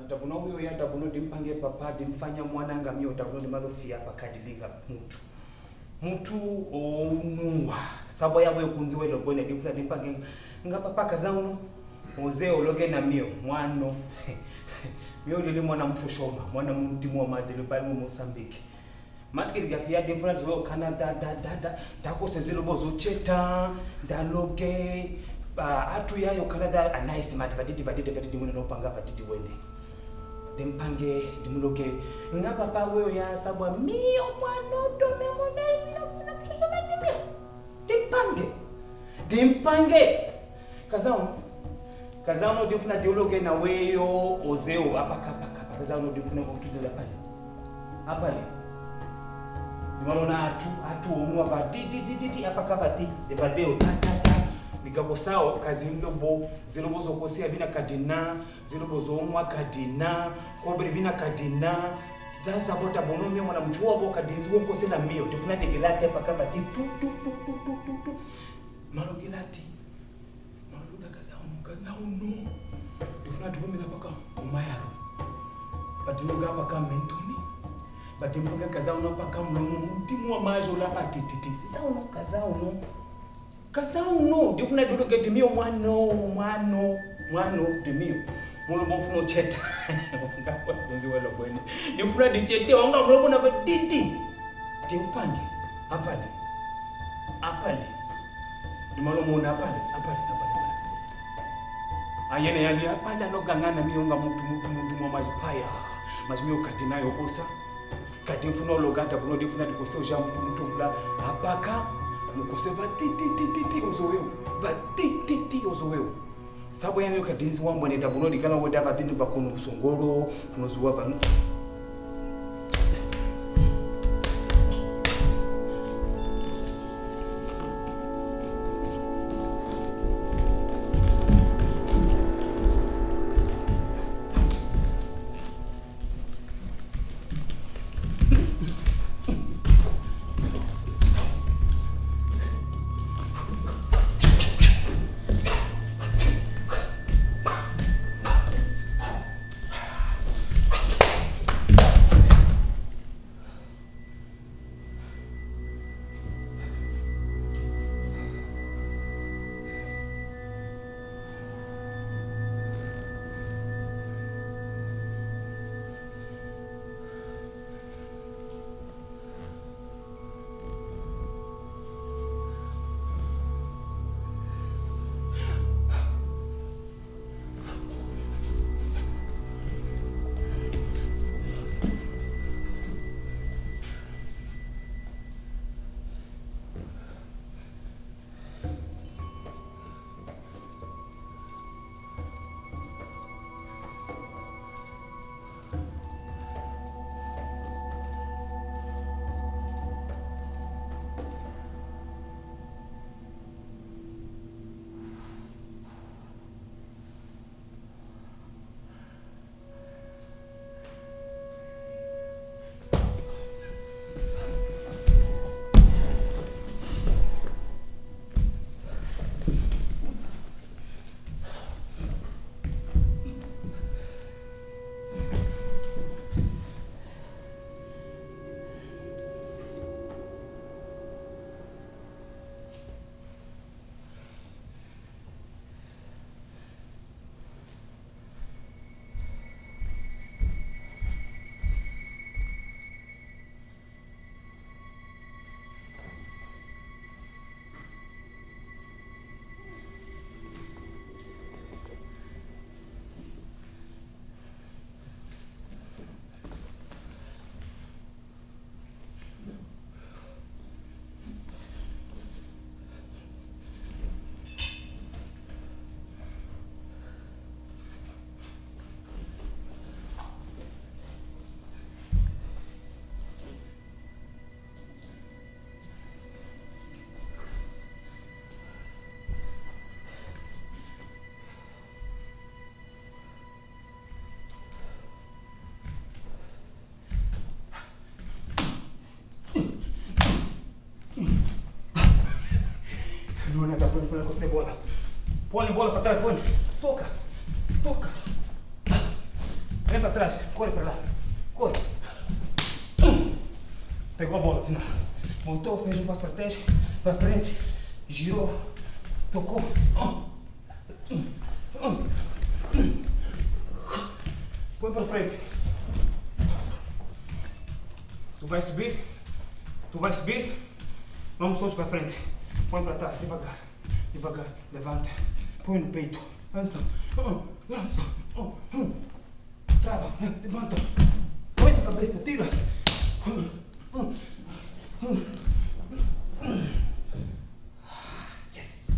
Tabuno huyo ya tabuno dimpange papa dimfanya mwananga mio tabuno dimalofia pakadilinga mtu onua sabo yawe kunziwe lobone dimfula dimpange nga papa kazauno ozeo ologe na mio mwano mio lili mwana Muchochoma mwana mundimu wa madele pale mu Mozambique maski gafia dimfula zo Canada dako sezilo bozo cheta ndaloge atu yayo Canada anaisi madivadidi mwana no panga vadidi wene dimpange dimloge nga papa wewe ya sabwa mio mwanoto memona Muchochoma dimpange kazao difuna diologe na weyo ozeo apaka kazao difuna kutudela pale nimalona atu onwa vadidi apaka vati devadeo Nikako sao kazi ndobo zilobo zokosia vina kadina zilobo zomwa kadina kobri vina kadina zaza bota bonomia mwana mchuwa bo kadinzi wonko sena mio defuna degelate pakaba ti tu malogilati maloluta kazao no defuna duvumina paka umayaro badinoga paka mentoni badimboga kazao no paka mlomo muntimu wa majo la patititi kazao no defuna dologe demio mwano demio mulo bonfuno cheta ngakwa kunzi wala bweni defuna dichete wanga mulo bona badidi dimpange apale dimalo mona apale ayene yali apale no gangana mionga mutu mwa majipaya majimio kadina yokosa kadimfuno logata buno defuna dikose oja mutu vula apaka mukose batiti ozoweo sabo yanyo kadinzi wambo ne dabuno dikala weda batini bakono songoro funozuwa banu põe com cebola. Põe a bola para trás, põe. Toca. Vem para trás, corre para lá. Corre. Pegou a bola, final. Montou, fez um passo para trás, para frente, girou, tocou. Põe para frente. Tu vai subir. Vamos todos para frente. Põe para trás, devagar. Levanta. Põe no peito. Lança. Trava. Levanta. Põe na cabeça, tira. Yes.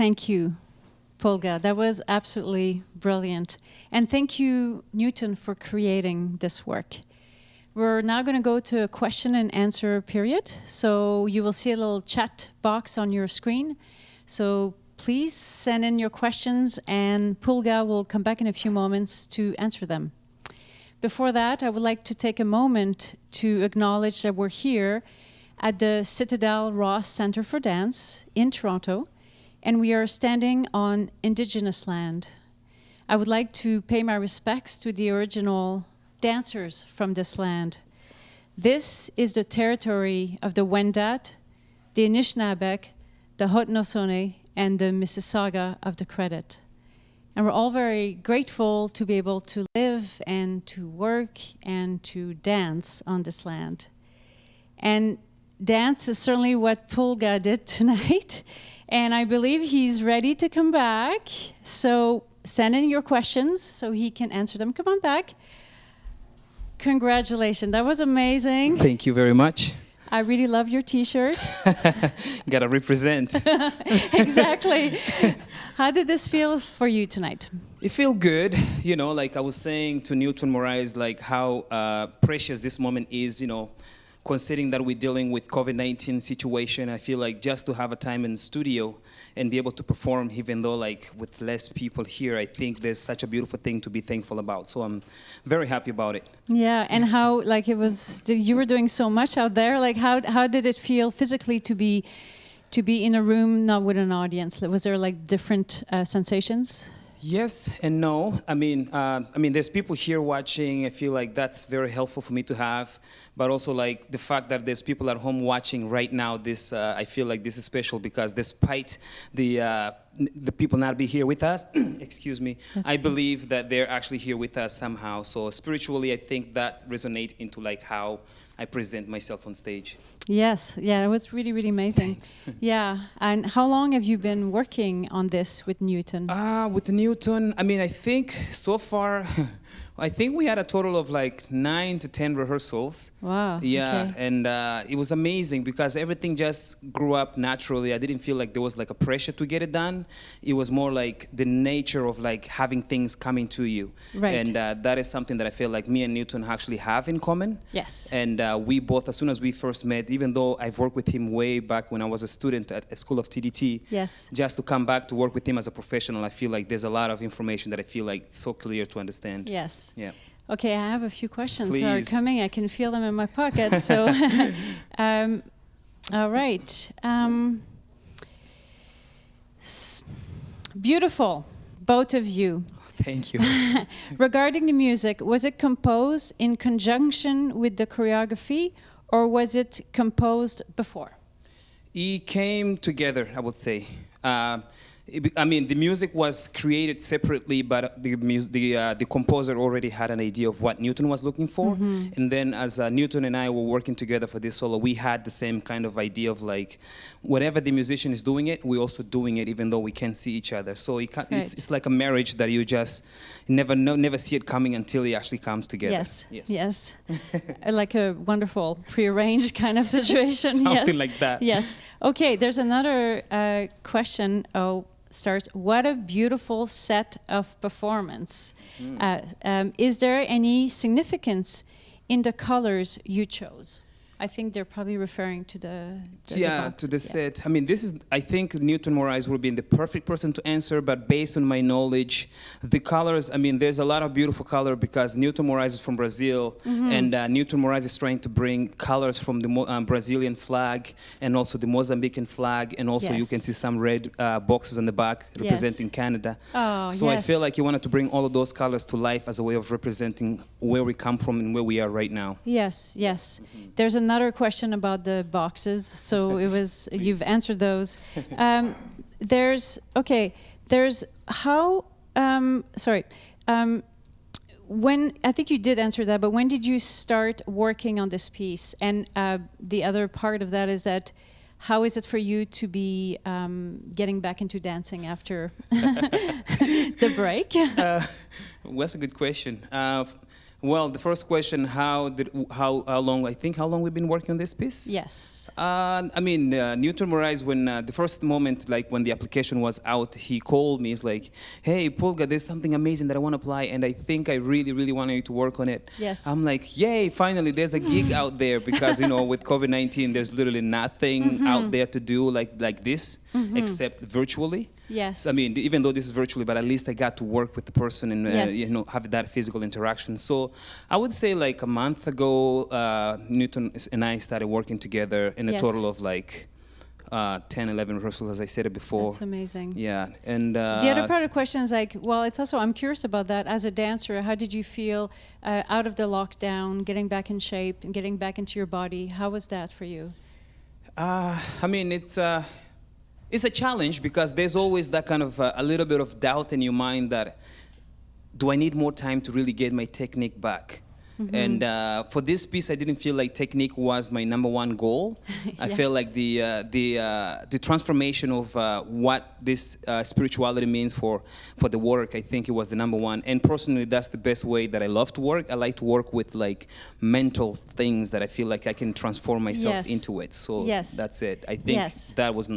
Thank you, Pulga. That was absolutely brilliant. And thank you, Newton, for creating this work. We're now going to go to a question and answer period. So you will see a little chat box on your screen. So please send in your questions, and Pulga will come back in a few moments to answer them. Before that, I would like to take a moment to acknowledge that we're here at the Citadel Ross Center for Dance in Toronto, and we are standing on Indigenous land. I would like to pay my respects to the original dancers from this land. This is the territory of the Wendat, the Anishinaabeg, the Haudenosaunee, and the Mississauga of the Credit. And we're all very grateful to be able to live and to work and to dance on this land. And dance is certainly what Pulga did tonight, and I believe he's ready to come back. So send in your questions so he can answer them. Come on back. Congratulations, that was amazing. Thank you very much. I really love your t-shirt. Gotta represent. Exactly. How did this feel for you tonight? It felt good, you know, like I was saying to Newton Moraes, like how precious this moment is, you know, considering that we're dealing with COVID-19 situation. I feel like just to have a time in the studio and be able to perform, even though like with less people here, I think there's such a beautiful thing to be thankful about. So I'm very happy about it. Yeah, and how like it was, you were doing so much out there. Like how did it feel physically to be in a room, not with an audience? Was there like different sensations? Yes and no. I mean, there's people here watching. I feel like that's very helpful for me to have. But also, like the fact that there's people at home watching right now. This, I feel like this is special because despite the people not be here with us, excuse me, I believe that they're actually here with us somehow. So spiritually, I think that resonates into like how I present myself on stage. Yes, yeah, it was really, really amazing. Thanks. Yeah, and how long have you been working on this with Newton? With Newton, I mean, I think so far, I think we had a total of like 9 to 10 rehearsals. Wow. Yeah, okay. and it was amazing because everything just grew up naturally. I didn't feel like there was like a pressure to get it done. It was more like the nature of like having things coming to you. Right. And that is something that I feel like me and Newton actually have in common. Yes. And we both, as soon as we first met, even though I've worked with him way back when I was a student at a school of TDT, yes, just to come back to work with him as a professional, I feel like there's a lot of information that I feel like it's so clear to understand. Yes. Yeah. Okay, I have a few questions Please. that are coming. I can feel them in my pocket. So, all right. Beautiful, both of you. Thank you. Regarding the music, was it composed in conjunction with the choreography, or was it composed before? It came together, I would say. I mean, the music was created separately, but the composer already had an idea of what Newton was looking for. Mm-hmm. And then as Newton and I were working together for this solo, we had the same kind of idea of like, whatever the musician is doing it, we're also doing it, even though we can't see each other. So it's like a marriage that you just never see it coming until it actually comes together. Yes, yes. Like a wonderful prearranged kind of situation. Something yes. like that. Yes. Okay, there's another question. Starts, what a beautiful set of performance. Is there any significance in the colors you chose? I think they're probably referring to the set. I mean, I think Newton Moraes would be the perfect person to answer, but based on my knowledge, the colors, I mean, there's a lot of beautiful color because Newton Moraes is from Brazil, mm-hmm. and Newton Moraes is trying to bring colors from the Brazilian flag and also the Mozambican flag, and also you can see some red boxes on the back representing Canada. Oh, so I feel like he wanted to bring all of those colors to life as a way of representing where we come from and where we are right now. Yes, yes. Mm-hmm. There's another question about the boxes, so it was you've answered those. There's how when I think you did answer that, but when did you start working on this piece? And the other part of that is that how is it for you to be getting back into dancing after the break? Well, that's a good question. Well, the first question, how long we've been working on this piece? Yes. Newton Moraes, when the first moment, like when the application was out, he called me. He's like, "Hey, Pulga, there's something amazing that I want to apply, and I think I really, really want you to work on it." Yes. I'm like, "Yay! Finally, there's a gig out there," because with COVID-19, there's literally nothing out there to do like this except virtually. Yes. Even though this is virtually, but at least I got to work with the person and have that physical interaction. So I would say like a month ago, Newton and I started working together in a total of like 10, 11 rehearsals, as I said it before. That's amazing. Yeah, and the other part of the question is like, well, it's also, I'm curious about that. As a dancer, how did you feel out of the lockdown, getting back in shape and getting back into your body? How was that for you? It's a challenge because there's always that kind of a little bit of doubt in your mind that, do I need more time to really get my technique back? And for this piece, I didn't feel like technique was my #1 goal. I felt like the transformation of what this spirituality means for the work, I think it was the #1. And personally, that's the best way that I love to work. I like to work with like mental things that I feel like I can transform myself into it. So that's it. I think that was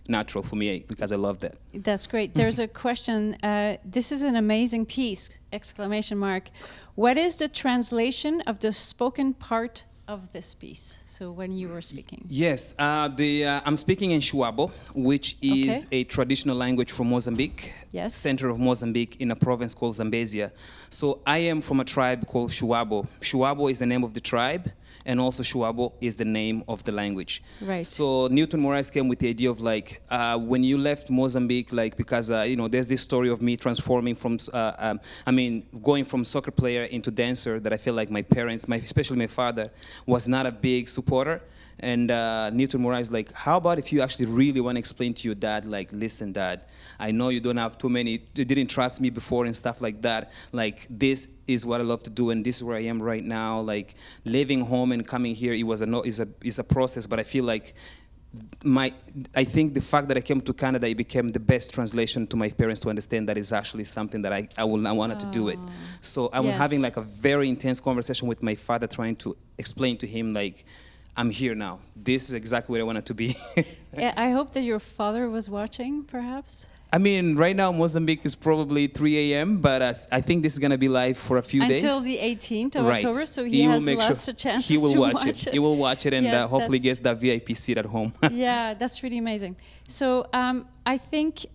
natural for me because I love that. That's great. There's a question. This is an amazing piece! Exclamation mark. What is the translation of the spoken part of this piece? So when you were speaking. Yes, I'm speaking in Shuabo, which is a traditional language from Mozambique, center of Mozambique, in a province called Zambezia. So I am from a tribe called Shuabo. Shuabo is the name of the tribe, and also Shuabo is the name of the language. Right. So Newton Moraes came with the idea of like, when you left Mozambique, like, because there's this story of me transforming from, going from soccer player into dancer, that I feel like my parents, especially my father, was not a big supporter. And Newton Moraes like, how about if you actually really want to explain to your dad, like, listen, Dad, I know you don't have too many, you didn't trust me before and stuff like that. Like, this is what I love to do, and this is where I am right now. Like, leaving home and coming here, it was is a process, but I feel like I think the fact that I came to Canada, it became the best translation to my parents to understand that it's actually something that I wanted to do it. So I was having like a very intense conversation with my father, trying to explain to him like, I'm here now. This is exactly where I wanted to be. Yeah, I hope that your father was watching, perhaps. Right now Mozambique is probably 3 a.m., but I think this is going to be live for a few days. Until the 18th of October, so he has lots of chances he will to watch it. He will watch it and hopefully gets that VIP seat at home. Yeah, that's really amazing. So I think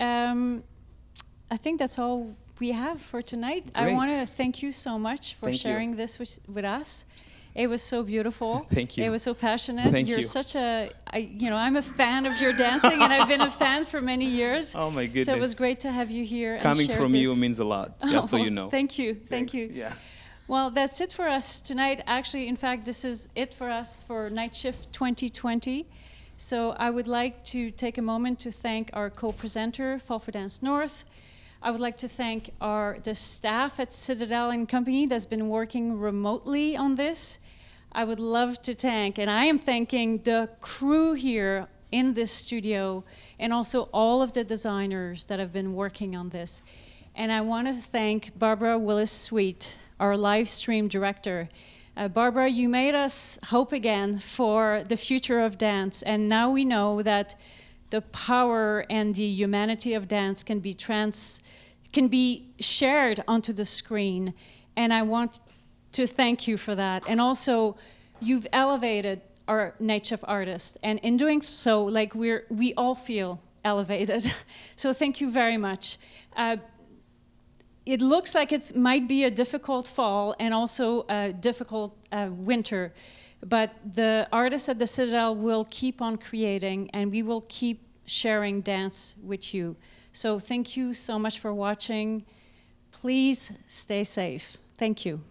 that's all we have for tonight. Great. I want to thank you so much for sharing this with us. It was so beautiful. Thank you. It was so passionate. You're such I'm a fan of your dancing, and I've been a fan for many years. Oh my goodness. So it was great to have you here. Coming and from this. you means a lot, just so you know. Thank you. Thanks. Thank you. Yeah. Well, that's it for us tonight. Actually, in fact, this is it for us for Night Shift 2020. So I would like to take a moment to thank our co-presenter, Fall for Dance North. I would like to thank the staff at Citadel and Company that's been working remotely on this. I would love to thank, and I am thanking the crew here in this studio, and also all of the designers that have been working on this. And I want to thank Barbara Willis Sweete, our live stream director. Barbara, you made us hope again for the future of dance, and now we know that the power and the humanity of dance can be shared onto the screen. And I want to thank you for that. And also, you've elevated our Night Shift artists, and in doing so, like we all feel elevated. So thank you very much. It looks like it might be a difficult fall and also a difficult winter, but the artists at the Citadel will keep on creating, and we will keep sharing dance with you. So thank you so much for watching. Please stay safe. Thank you.